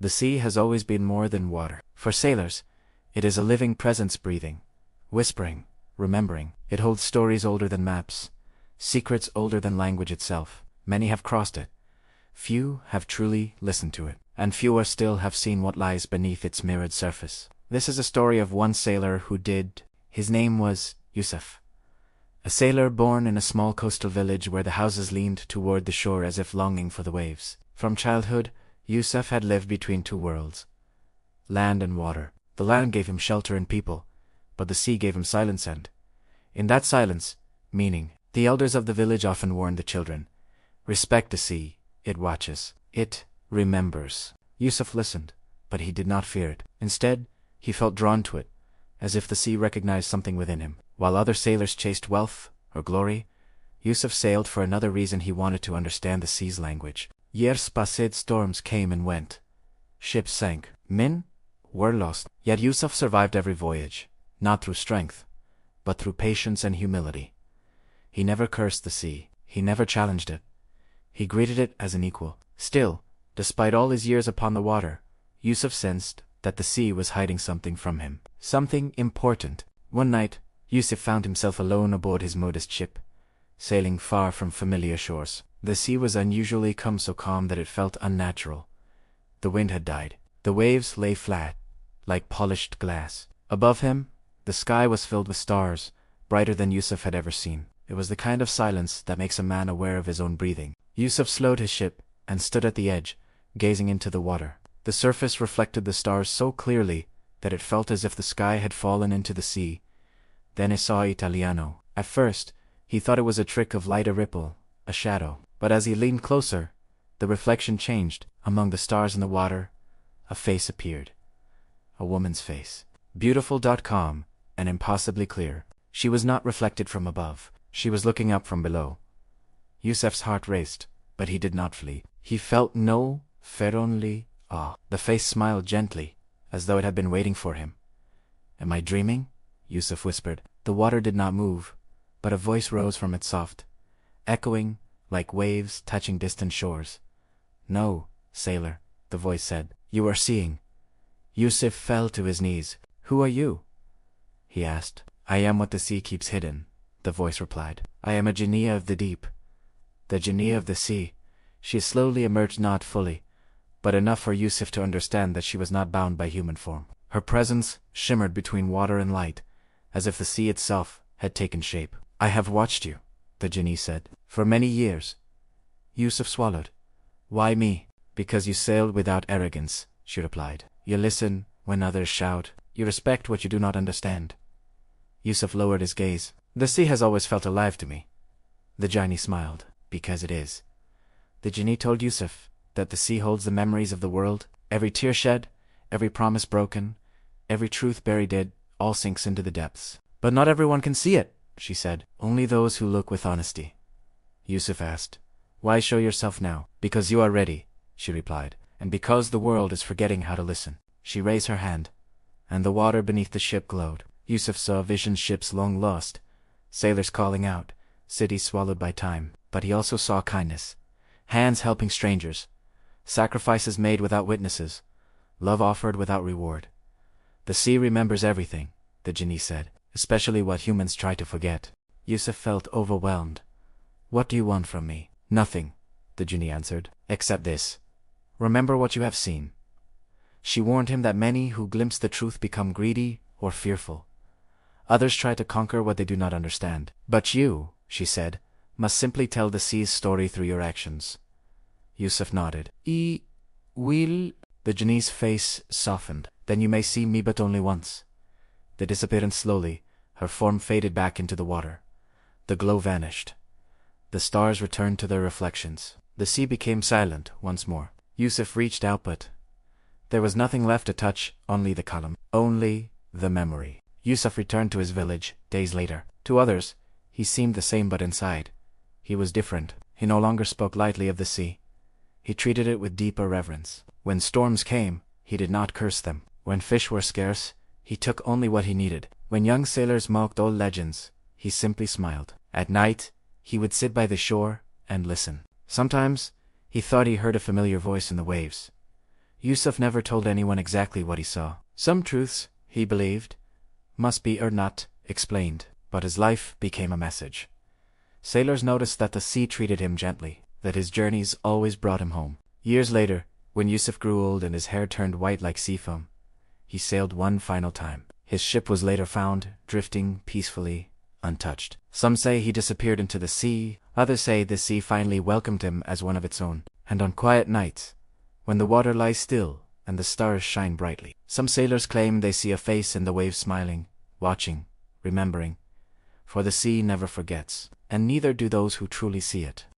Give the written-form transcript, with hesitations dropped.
The sea has always been more than water. For sailors, it is a living presence breathing, whispering, remembering. It holds stories older than maps, secrets older than language itself. Many have crossed it. Few have truly listened to it, and fewer still have seen what lies beneath its mirrored surface. This is a story of one sailor who did. His name was Yusuf. A sailor born in a small coastal village where the houses leaned toward the shore as if longing for the waves. From childhood, Yusuf had lived between two worlds, land and water. The land gave him shelter and people, but the sea gave him silence and, in that silence, meaning. The elders of the village often warned the children, "Respect the sea, it watches, it remembers." Yusuf listened, but he did not fear it. Instead, he felt drawn to it, as if the sea recognized something within him. While other sailors chased wealth or glory, Yusuf sailed for another reason. He wanted to understand the sea's language. Years passed, storms came and went. Ships sank. Men were lost. Yet Yusuf survived every voyage, not through strength, but through patience and humility. He never cursed the sea. He never challenged it. He greeted it as an equal. Still, despite all his years upon the water, Yusuf sensed that the sea was hiding something from him. Something important. One night, Yusuf found himself alone aboard his modest ship, sailing far from familiar shores. The sea was unusually calm, so calm that it felt unnatural. The wind had died. The waves lay flat, like polished glass. Above him, the sky was filled with stars, brighter than Yusuf had ever seen. It was the kind of silence that makes a man aware of his own breathing. Yusuf slowed his ship and stood at the edge, gazing into the water. The surface reflected the stars so clearly that it felt as if the sky had fallen into the sea. Then he saw Italiano. At first, he thought it was a trick of light, a ripple, a shadow. But as he leaned closer, the reflection changed. Among the stars in the water, a face appeared. A woman's face. Beautiful, calm, and impossibly clear. She was not reflected from above. She was looking up from below. Yusuf's heart raced, but he did not flee. He felt no fear, only awe. The face smiled gently, as though it had been waiting for him. "Am I dreaming?" Yusuf whispered. The water did not move, but a voice rose from it, soft, echoing like waves touching distant shores. "No, sailor," the voice said. "You are seeing." Yusuf fell to his knees. "Who are you?" he asked. "I am what the sea keeps hidden," the voice replied. "I am a Jinni of the deep, the Jinni of the sea." She slowly emerged, not fully, but enough for Yusuf to understand that she was not bound by human form. Her presence shimmered between water and light, as if the sea itself had taken shape. "I have watched you," the Jinni said, "for many years." Yusuf swallowed. "Why me?" "Because you sailed without arrogance," she replied. "You listen when others shout. You respect what you do not understand." Yusuf lowered his gaze. "The sea has always felt alive to me." The Jinni smiled. "Because it is." The Jinni told Yusuf that the sea holds the memories of the world. Every tear shed, every promise broken, every truth buried, it all sinks into the depths. "But not everyone can see it," she said. "Only those who look with honesty." Yusuf asked, "Why show yourself now?" "Because you are ready," she replied, "and because the world is forgetting how to listen." She raised her hand, and the water beneath the ship glowed. Yusuf saw visions, ships long lost, sailors calling out, cities swallowed by time. But he also saw kindness, hands helping strangers, sacrifices made without witnesses, love offered without reward. "The sea remembers everything," the Jinni said, "especially what humans try to forget." Yusuf felt overwhelmed. "What do you want from me?" "Nothing," the Jinni answered, "except this. Remember what you have seen." She warned him that many who glimpse the truth become greedy or fearful. Others try to conquer what they do not understand. "But you," she said, "must simply tell the sea's story through your actions." Yusuf nodded. "I will." The Jinni's face softened. "Then you may see me, but only once." They disappeared slowly. Her form faded back into the water. The glow vanished. The stars returned to their reflections. The sea became silent once more. Yusuf reached out, but there was nothing left to touch, only the column, only the memory. Yusuf returned to his village days later. To others, he seemed the same, but inside, he was different. He no longer spoke lightly of the sea. He treated it with deeper reverence. When storms came, he did not curse them. When fish were scarce, he took only what he needed. When young sailors mocked old legends, he simply smiled. At night, he would sit by the shore and listen. Sometimes, he thought he heard a familiar voice in the waves. Yusuf never told anyone exactly what he saw. Some truths, he believed, must be or not explained, but his life became a message. Sailors noticed that the sea treated him gently, that his journeys always brought him home. Years later, when Yusuf grew old and his hair turned white like sea foam, he sailed one final time. His ship was later found, drifting peacefully, untouched. Some say he disappeared into the sea, others say the sea finally welcomed him as one of its own. And on quiet nights, when the water lies still and the stars shine brightly, some sailors claim they see a face in the waves smiling, watching, remembering. For the sea never forgets, and neither do those who truly see it.